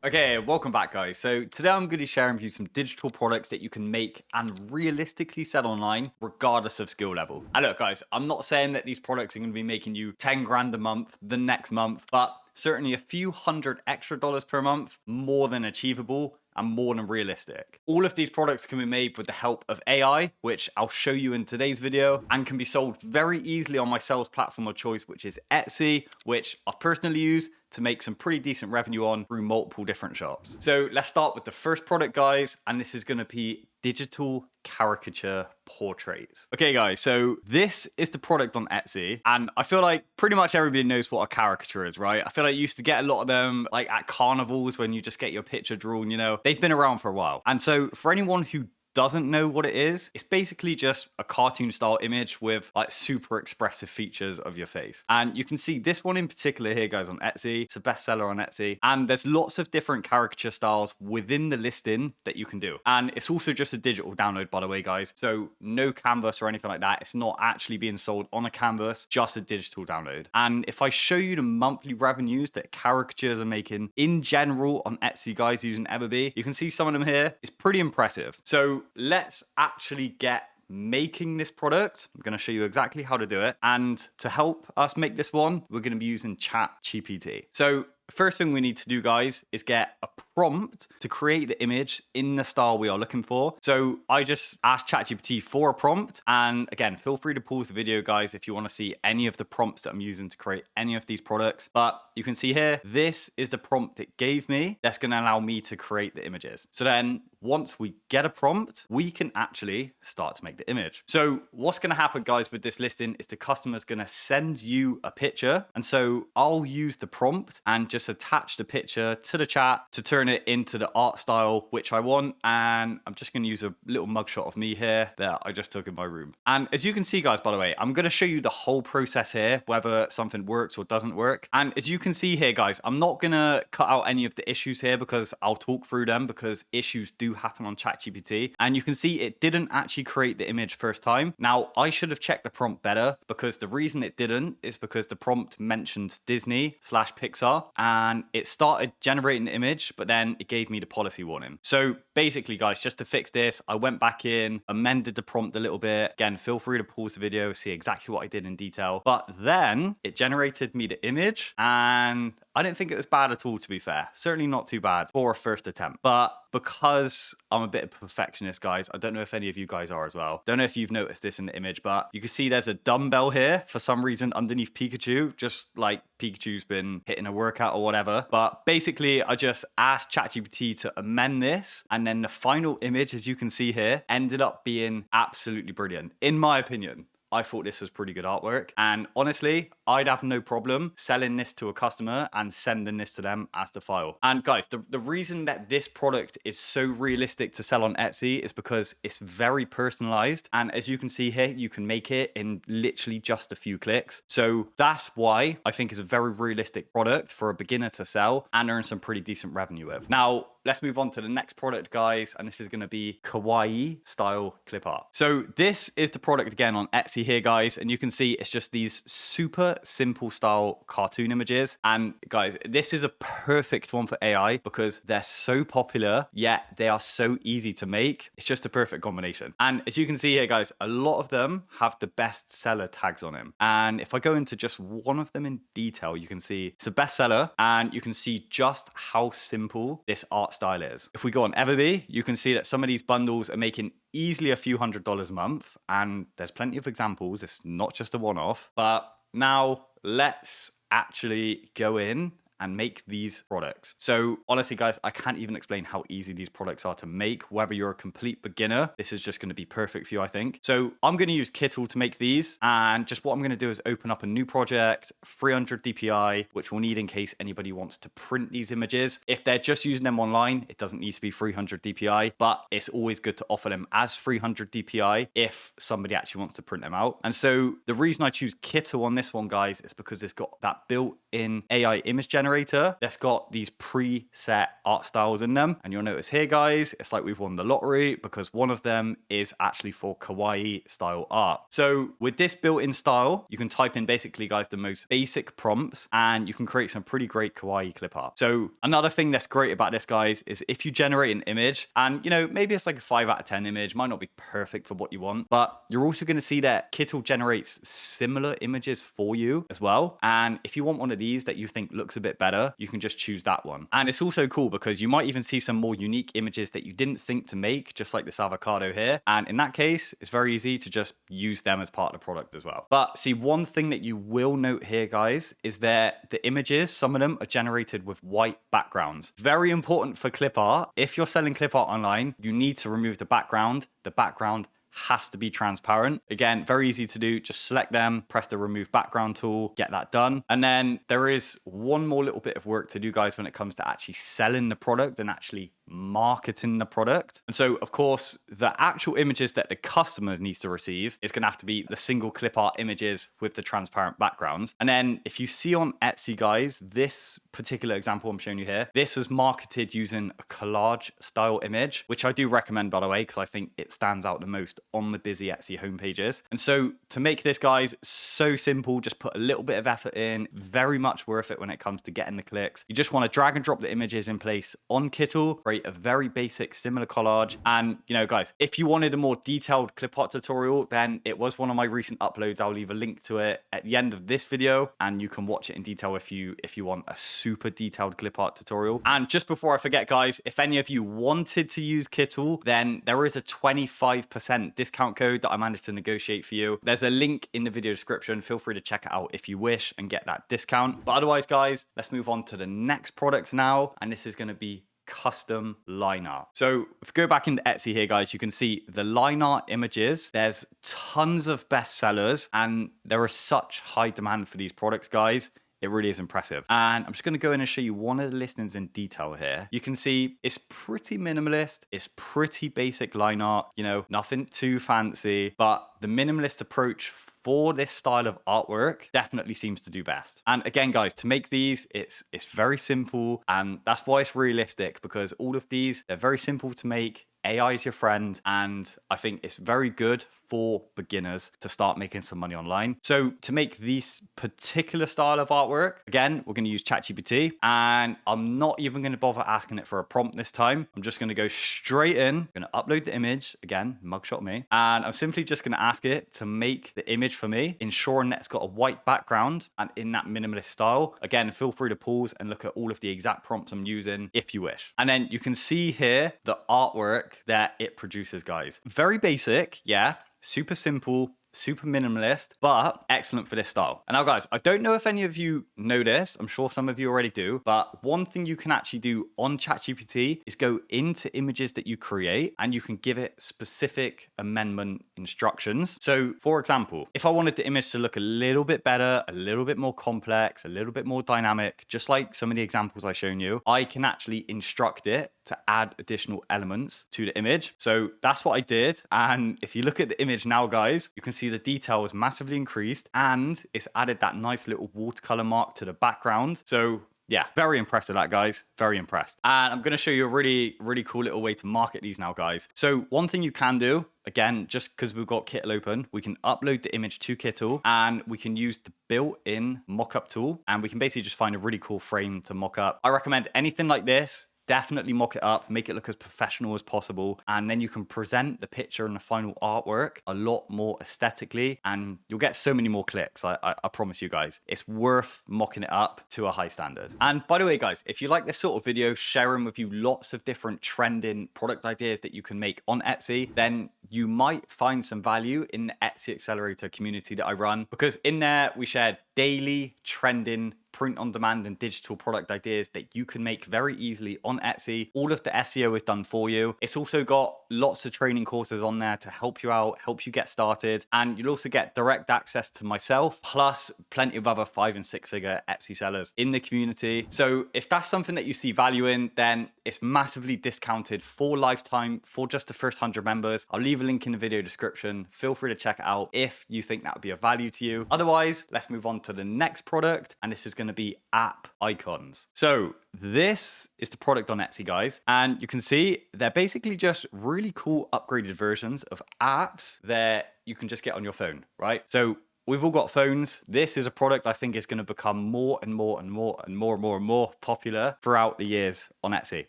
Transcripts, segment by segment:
Okay, welcome back guys. So today I'm going to be sharing with you some digital products that you can make and realistically sell online regardless of skill level. And look guys, I'm not saying that these products are going to be making you 10 grand a month the next month, but certainly a few hundred extra dollars per month, more than achievable and more than realistic. All of these products can be made with the help of AI, which I'll show you in today's video, and can be sold very easily on my sales platform of choice, which is Etsy, which I've personally used to make some pretty decent revenue on through multiple different shops. So let's start with the first product, guys, and this is going to be digital caricature portraits. Okay guys, so this is the product on Etsy, and I feel like pretty much everybody knows what a caricature is, right? I feel like you used to get a lot of them like at carnivals when you just get your picture drawn, you know. They've been around for a while. And so for anyone who doesn't know what it is, it's basically just a cartoon style image with like super expressive features of your face. And you can see this one in particular here, guys, on Etsy. It's a bestseller on Etsy. And there's lots of different caricature styles within the listing that you can do. And it's also just a digital download, by the way, guys. So no canvas or anything like that. It's not actually being sold on a canvas, just a digital download. And if I show you the monthly revenues that caricatures are making in general on Etsy, guys, using Everbee, you can see some of them here. It's pretty impressive. So let's actually get making this product. I'm going to show you exactly how to do it. And to help us make this one, we're going to be using ChatGPT. So first thing we need to do, guys, is get a prompt to create the image in the style we are looking for. So I just asked ChatGPT for a prompt. And again, feel free to pause the video, guys, if you want to see any of the prompts that I'm using to create any of these products. But you can see here, this is the prompt it gave me. That's going to allow me to create the images. So then once we get a prompt, we can actually start to make the image. So what's going to happen, guys, with this listing is the customer's going to send you a picture. And so I'll use the prompt and just attach the picture to the chat to turn it into the art style which I want. And I'm just going to use a little mugshot of me here that I just took in my room. And as you can see, guys, by the way, I'm going to show you the whole process here, whether something works or doesn't work. And as you can see here, guys, I'm not going to cut out any of the issues here because I'll talk through them, because issues do happen on ChatGPT. And you can see it didn't actually create the image first time. Now, I should have checked the prompt better, because the reason it didn't is because the prompt mentioned Disney/Pixar, and it started generating the image, but then it gave me the policy warning. So basically, guys, just to fix this, I went back in, amended the prompt a little bit. Again, feel free to pause the video, see exactly what I did in detail. But then it generated me the image, and I didn't think it was bad at all, to be fair. Certainly not too bad for a first attempt. But because I'm a bit of a perfectionist, guys, I don't know if any of you guys are as well. Don't know if you've noticed this in the image, but you can see there's a dumbbell here for some reason underneath Pikachu, just like Pikachu's been hitting a workout or whatever. But basically, I just asked ChatGPT to amend this, and then the final image, as you can see here, ended up being absolutely brilliant, in my opinion. I thought this was pretty good artwork. And honestly, I'd have no problem selling this to a customer and sending this to them as the file. And guys, the reason that this product is so realistic to sell on Etsy is because it's very personalized. And as you can see here, you can make it in literally just a few clicks. So that's why I think it's a very realistic product for a beginner to sell and earn some pretty decent revenue with. Now, let's move on to the next product, guys, and this is going to be kawaii style clip art. So this is the product again on Etsy here, guys, and you can see it's just these super simple style cartoon images. And guys, this is a perfect one for AI because they're so popular, yet they are so easy to make. It's just a perfect combination. And as you can see here, guys, a lot of them have the bestseller tags on them. And if I go into just one of them in detail, you can see it's a bestseller, and you can see just how simple this art style is. If we go on Everbee, you can see that some of these bundles are making easily a few $100s a month, and there's plenty of examples. It's not just a one-off. But now let's actually go in and make these products. So honestly, guys, I can't even explain how easy these products are to make. Whether you're a complete beginner, this is just going to be perfect for you, I think. So I'm going to use KITTL to make these. And just what I'm going to do is open up a new project, 300 DPI, which we'll need in case anybody wants to print these images. If they're just using them online, it doesn't need to be 300 DPI, but it's always good to offer them as 300 DPI if somebody actually wants to print them out. And so the reason I choose KITTL on this one, guys, is because it's got that built-in AI image generator generator that's got these preset art styles in them. And you'll notice here, guys, it's like we've won the lottery because one of them is actually for kawaii style art. So with this built-in style, you can type in basically, guys, the most basic prompts and you can create some pretty great kawaii clip art. So another thing that's great about this, guys, is if you generate an image and, you know, maybe it's like a 5 out of 10 image, might not be perfect for what you want, but you're also going to see that KITTL generates similar images for you as well. And if you want one of these that you think looks a bit better, you can just choose that one. And it's also cool because you might even see some more unique images that you didn't think to make, just like this avocado here. And in that case, it's very easy to just use them as part of the product as well. But see, one thing that you will note here, guys, is that the images, some of them are generated with white backgrounds. Very important for clip art. If you're selling clip art online, you need to remove the background. The background has to be transparent. Again, very easy to do. Just select them, press the remove background tool, get that done. And then there is one more little bit of work to do, guys, when it comes to actually selling the product and actually marketing the product. And so, of course, the actual images that the customer needs to receive is going to have to be the single clip art images with the transparent backgrounds. And then if you see on Etsy, guys, this particular example I'm showing you here, this was marketed using a collage style image, which I do recommend, by the way, because I think it stands out the most on the busy Etsy homepages. And so to make this, guys, so simple, just put a little bit of effort in, very much worth it when it comes to getting the clicks. You just want to drag and drop the images in place on KITTL, create a very basic similar collage. And, you know, guys, if you wanted a more detailed clip art tutorial, then it was one of my recent uploads. I'll leave a link to it at the end of this video and you can watch it in detail if you want a super detailed clip art tutorial. And just before I forget, guys, if any of you wanted to use KITTL, then there is a 25% discount code that I managed to negotiate for you. There's a link in the video description. Feel free to check it out if you wish and get that discount. But otherwise, guys, let's move on to the next product now. And this is going to be custom line art. So if we go back into Etsy here, guys, you can see the line art images. There's tons of bestsellers and there is such high demand for these products, guys. It really is impressive. And I'm just going to go in and show you one of the listings in detail here. You can see it's pretty minimalist. It's pretty basic line art, you know, nothing too fancy, but the minimalist approach for this style of artwork definitely seems to do best. And again, guys, to make these, it's very simple. And that's why it's realistic, because all of these, they're very simple to make. AI is your friend, and I think it's very good for beginners to start making some money online. So to make this particular style of artwork, again, we're going to use ChatGPT, and I'm not even going to bother asking it for a prompt this time. I'm just going to go straight in, going to upload the image, again, mugshot me, and I'm simply just going to ask it to make the image for me, ensuring that it's got a white background and in that minimalist style. Again, feel free to pause and look at all of the exact prompts I'm using if you wish. And then you can see here the artwork that it produces, guys. Very basic, yeah, super simple, super minimalist, but excellent for this style. And now, guys, I don't know if any of you know this. I'm sure some of you already do, but one thing you can actually do on ChatGPT is go into images that you create and you can give it specific amendment instructions. So for example, if I wanted the image to look a little bit better, a little bit more complex, a little bit more dynamic, just like some of the examples I've shown you, I can actually instruct it to add additional elements to the image. So that's what I did. And if you look at the image now, guys, you can see the detail is massively increased and it's added that nice little watercolor mark to the background. So yeah, very impressed with that, guys. Very impressed. And I'm going to show you a really, really cool little way to market these now, guys. So one thing you can do, again, just because we've got KITTL open, we can upload the image to KITTL and we can use the built-in mockup tool. And we can basically just find a really cool frame to mock up. I recommend anything like this. Definitely mock it up, make it look as professional as possible. And then you can present the picture and the final artwork a lot more aesthetically and you'll get so many more clicks. I promise you guys, it's worth mocking it up to a high standard. And by the way, guys, if you like this sort of video, sharing with you lots of different trending product ideas that you can make on Etsy, then you might find some value in the Etsy Accelerator community that I run, because in there we share daily trending print on demand and digital product ideas that you can make very easily on Etsy. All of the SEO is done for you. It's also got lots of training courses on there to help you out, help you get started. And you'll also get direct access to myself, plus plenty of other 5 and 6 figure Etsy sellers in the community. So if that's something that you see value in, then it's massively discounted for lifetime for just the first 100 members. I'll leave a link in the video description. Feel free to check it out if you think that would be of value to you. Otherwise, let's move on to the next product. And this is going to be app icons. So this is the product on Etsy, guys. And you can see they're basically just really cool upgraded versions of apps that you can just get on your phone, right? So we've all got phones. This is a product I think is going to become more and more and more and more and more and more popular throughout the years on Etsy.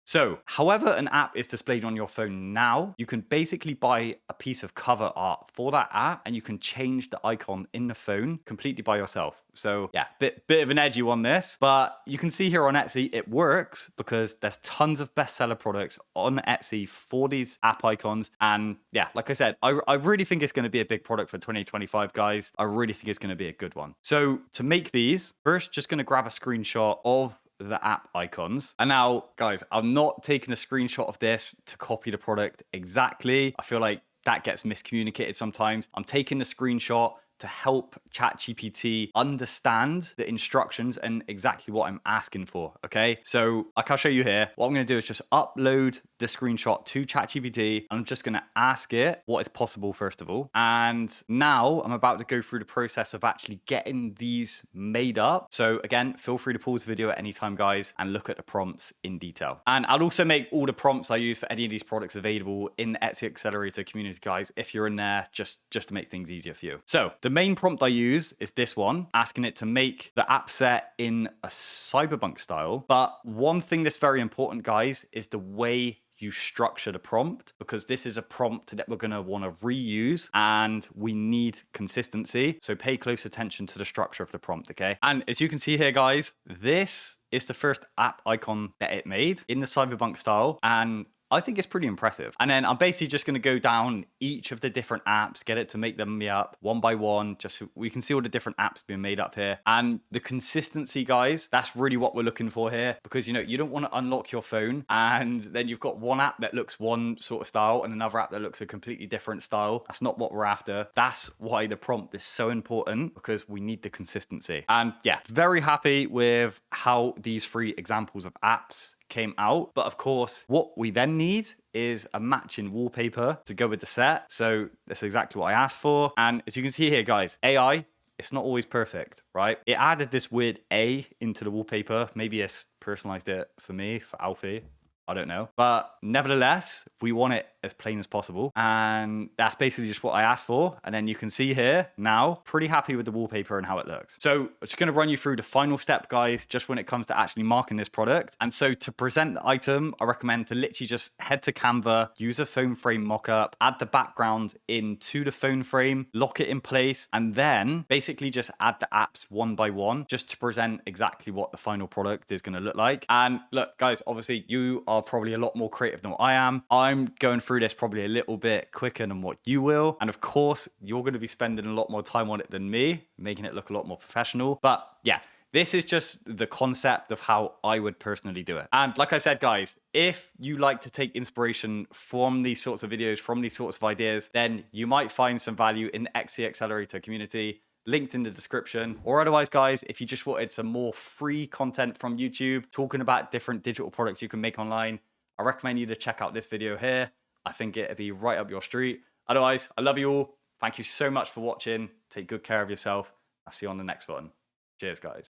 So however an app is displayed on your phone now, you can basically buy a piece of cover art for that app and you can change the icon in the phone completely by yourself. So yeah, bit of an edgy one this, but you can see here on Etsy, it works because there's tons of bestseller products on Etsy for these app icons. And yeah, like I said, I really think it's going to be a big product for 2025, guys. I really think it's going to be a good one. So to make these, first, just going to grab a screenshot of the app icons. And now, guys, I'm not taking a screenshot of this to copy the product exactly. I feel like that gets miscommunicated sometimes. I'm taking the screenshot to help ChatGPT understand the instructions and exactly what I'm asking for, okay? So like I'll show you here, what I'm gonna do is just upload the screenshot to ChatGPT. I'm just gonna ask it what is possible first of all. And now I'm about to go through the process of actually getting these made up. So again, feel free to pause the video at any time, guys, and look at the prompts in detail. And I'll also make all the prompts I use for any of these products available in the Etsy Accelerator community, guys, if you're in there, just to make things easier for you. So the main prompt I use is this one, asking it to make the app set in a cyberpunk style. But one thing that's very important, guys, is the way you structure the prompt, because this is a prompt that we're going to want to reuse and we need consistency. So pay close attention to the structure of the prompt, okay? And as you can see here, guys, this is the first app icon that it made in the cyberpunk style. And I think it's pretty impressive. And then I'm basically just going to go down each of the different apps, get it to make them up one by one, just so we can see all the different apps being made up here. And the consistency, guys, that's really what we're looking for here, because, you know, you don't want to unlock your phone and then you've got one app that looks one sort of style and another app that looks a completely different style. That's not what we're after. That's why the prompt is so important, because we need the consistency. And yeah, very happy with how these 3 examples of apps came out. But of course, what we then need is a matching wallpaper to go with the set. So that's exactly what I asked for. And as you can see here, guys, AI, it's not always perfect, right? It added this weird A into the wallpaper. Maybe it's personalized it for me, for Alfie. I don't know. But nevertheless, we want it as plain as possible. And that's basically just what I asked for. And then you can see here now, pretty happy with the wallpaper and how it looks. So I'm just going to run you through the final step, guys, just when it comes to actually marking this product. And so to present the item, I recommend to literally just head to Canva, use a phone frame mockup, add the background into the phone frame, lock it in place, and then basically just add the apps one by one, just to present exactly what the final product is going to look like. And look, guys, obviously you are probably a lot more creative than what I am. I'm going through this probably a little bit quicker than what you will. And of course, you're going to be spending a lot more time on it than me, making it look a lot more professional. But yeah, this is just the concept of how I would personally do it. And like I said, guys, if you like to take inspiration from these sorts of videos, from these sorts of ideas, then you might find some value in the Etsy Accelerator community, linked in the description. Or otherwise, guys, if you just wanted some more free content from YouTube, talking about different digital products you can make online, I recommend you to check out this video here. I think it'd be right up your street. Otherwise, I love you all. Thank you so much for watching. Take good care of yourself. I'll see you on the next one. Cheers, guys.